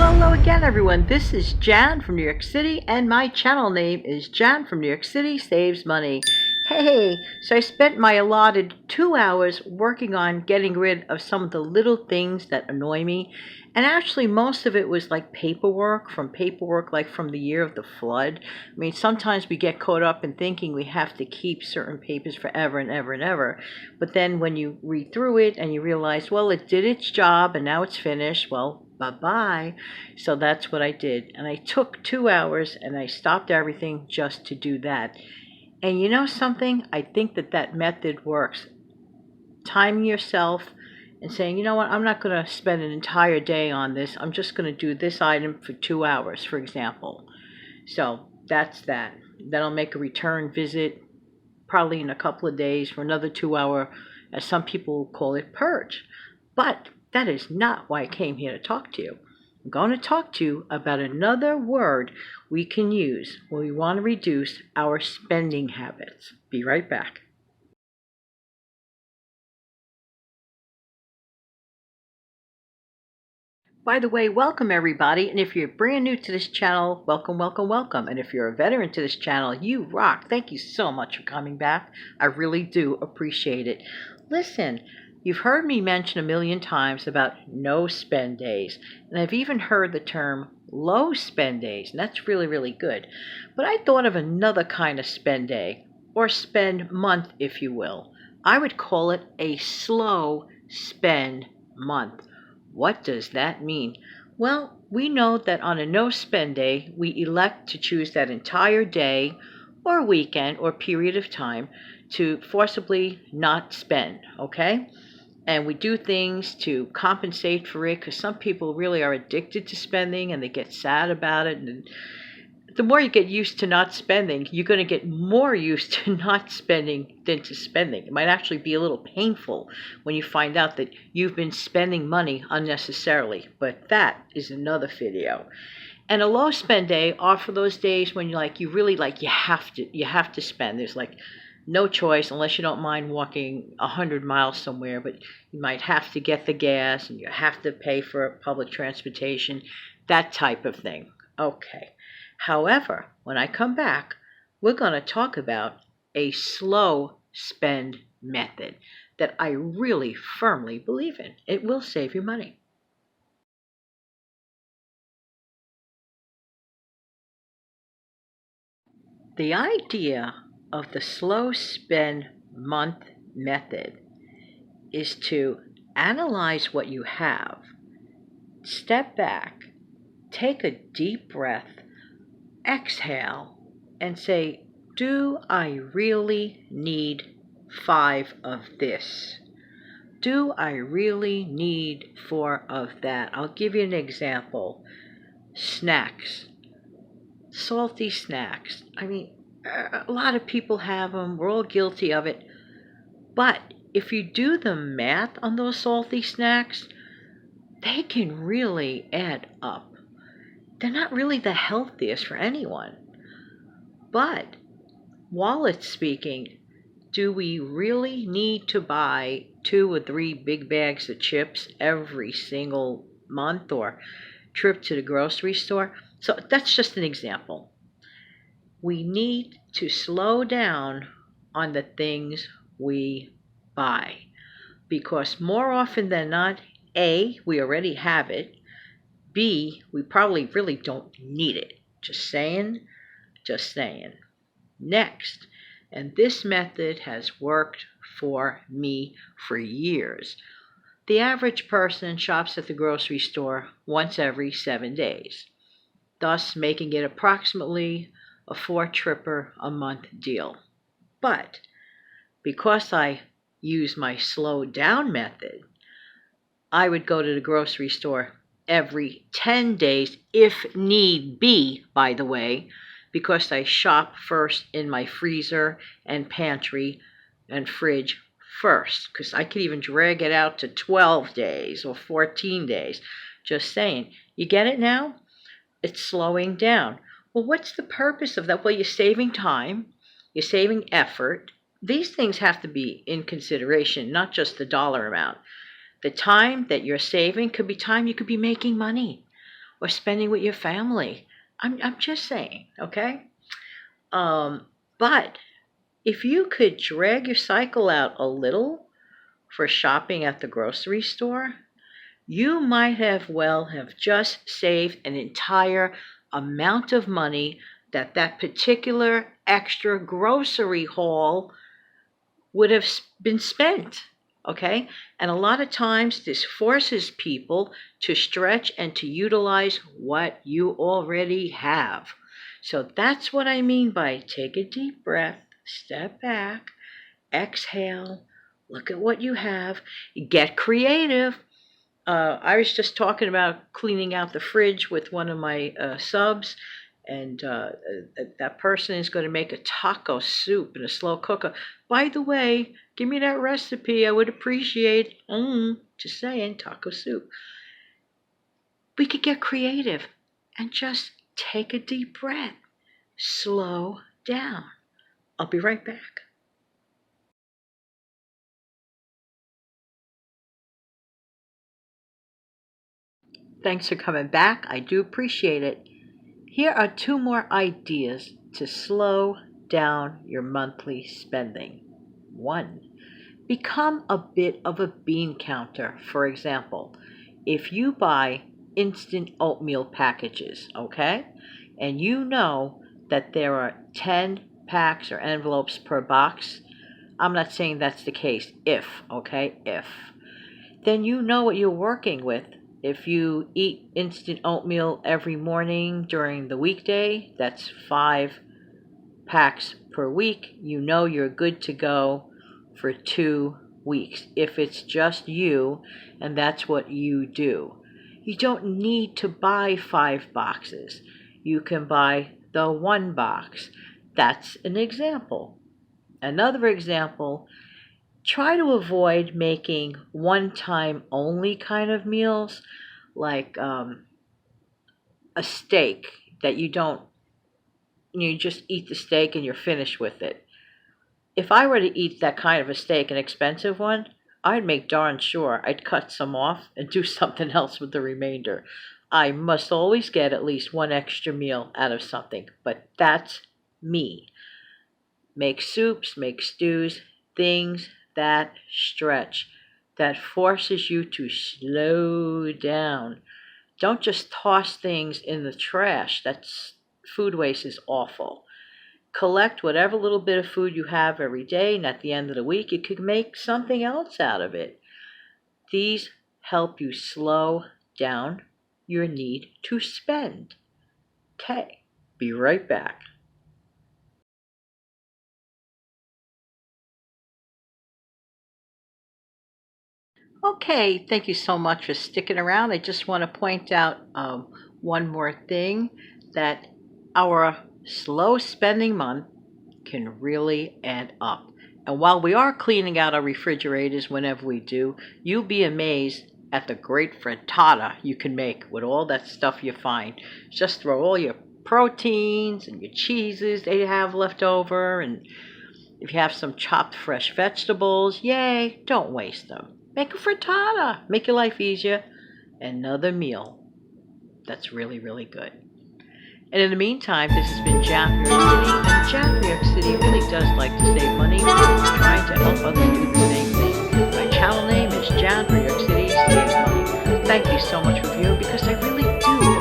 Hello again, everyone. This is Jan from New York City, and my channel name is Jan from New York City Saves Money. Hey, so I spent my allotted 2 hours working on getting rid of some of the little things that annoy me. And actually, most of it was like paperwork like from the year of the flood. I mean, sometimes we get caught up in thinking we have to keep certain papers forever and ever and ever. But then when you read through it and you realize, well, it did its job and now it's finished, well, bye-bye. So that's what I did. And I took 2 hours and I stopped everything just to do that. And you know something? I think that method works. Timing yourself and saying, you know what, I'm not going to spend an entire day on this. I'm just going to do this item for 2 hours, for example. So that's that. Then I'll make a return visit probably in a couple of days for another 2 hour, as some people call it, purge. But that is not why I came here to talk to you. I'm going to talk to you about another word we can use when we want to reduce our spending habits. Be right back. By the way, welcome everybody, and if you're brand new to this channel, welcome, welcome, welcome. And if you're a veteran to this channel, you rock. Thank you so much for coming back. I really do appreciate it. Listen, you've heard me mention a million times about no spend days, and I've even heard the term low spend days, and that's really, really good. But I thought of another kind of spend day, or spend month, if you will. I would call it a slow spend month. What does that mean? Well, we know that on a no spend day, we elect to choose that entire day or weekend or period of time to forcibly not spend, okay? And we do things to compensate for it, because some people really are addicted to spending and they get sad about it. And the more you get used to not spending, you're going to get more used to not spending than to spending. It might actually be a little painful when you find out that you've been spending money unnecessarily, but that is another video. And a low spend day are for those days when you really you have to spend. There's no choice, unless you don't mind walking 100 miles somewhere, but you might have to get the gas and you have to pay for public transportation, that type of thing. Okay. However, when I come back, we're going to talk about a slow spend method that I really firmly believe in. It will save you money. The idea of the slow spend month method is to analyze what you have, step back, take a deep breath, exhale, and say, do I really need 5 of this? Do I really need 4 of that? I'll give you an example. Snacks. Salty snacks. I mean, a lot of people have them. We're all guilty of it. But if you do the math on those salty snacks, they can really add up. They're not really the healthiest for anyone. But, wallet speaking, do we really need to buy 2 or 3 big bags of chips every single month or trip to the grocery store? So that's just an example. We need to slow down on the things we buy, because more often than not, A, we already have it, B, we probably really don't need it. Just saying, just saying. Next, and this method has worked for me for years. The average person shops at the grocery store once every 7 days, thus making it approximately a 4-tripper a month deal. But because I use my slow down method, I would go to the grocery store every 10 days, if need be, by the way, because I shop first in my freezer and pantry and fridge first, because I could even drag it out to 12 days or 14 days. Just saying. You get it now? It's slowing down. Well, what's the purpose of that? Well, you're saving time, you're saving effort. These things have to be in consideration, not just the dollar amount. The time that you're saving could be time you could be making money, or spending with your family. I'm just saying, okay? But if you could drag your cycle out a little for shopping at the grocery store, you might have just saved an entire amount of money that particular extra grocery haul would have been spent. Okay? And a lot of times this forces people to stretch and to utilize what you already have. So that's what I mean by take a deep breath, step back, exhale, look at what you have, get creative. I was just talking about cleaning out the fridge with one of my subs, and that person is going to make a taco soup in a slow cooker. By the way, give me that recipe. I would appreciate. Just saying, taco soup. We could get creative and just take a deep breath. Slow down. I'll be right back. Thanks for coming back. I do appreciate it. Here are 2 more ideas to slow down your monthly spending. 1, become a bit of a bean counter. For example, if you buy instant oatmeal packages, okay, and you know that there are 10 packs or envelopes per box, I'm not saying that's the case, if, then you know what you're working with. If you eat instant oatmeal every morning during the weekday, that's 5 packs per week. You know you're good to go for 2 weeks. If it's just you and that's what you do, you don't need to buy 5 boxes. You can buy the 1 box. That's an example. Another example, try to avoid making one-time only kind of meals, like a steak that you just eat the steak and you're finished with it. If I were to eat that kind of a steak, an expensive one, I'd make darn sure I'd cut some off and do something else with the remainder. I must always get at least 1 extra meal out of something, but that's me. Make soups, make stews, things that stretch, that forces you to slow down. Don't just toss things in the trash. Food waste is awful. Collect whatever little bit of food you have every day, and at the end of the week, you could make something else out of it. These help you slow down your need to spend. Okay, be right back. Okay, thank you so much for sticking around. I just want to point out one more thing, that our slow spending month can really add up. And while we are cleaning out our refrigerators whenever we do, you'll be amazed at the great frittata you can make with all that stuff you find. Just throw all your proteins and your cheeses that you have left over, and if you have some chopped fresh vegetables, yay, don't waste them. Make a frittata. Make your life easier. Another meal that's really, really good. And in the meantime, this has been Jan from New York City. And Jan from New York City really does like to save money, trying to help others do the same thing. My channel name is Jan from New York City Saves Money. Thank you so much for viewing, because I really do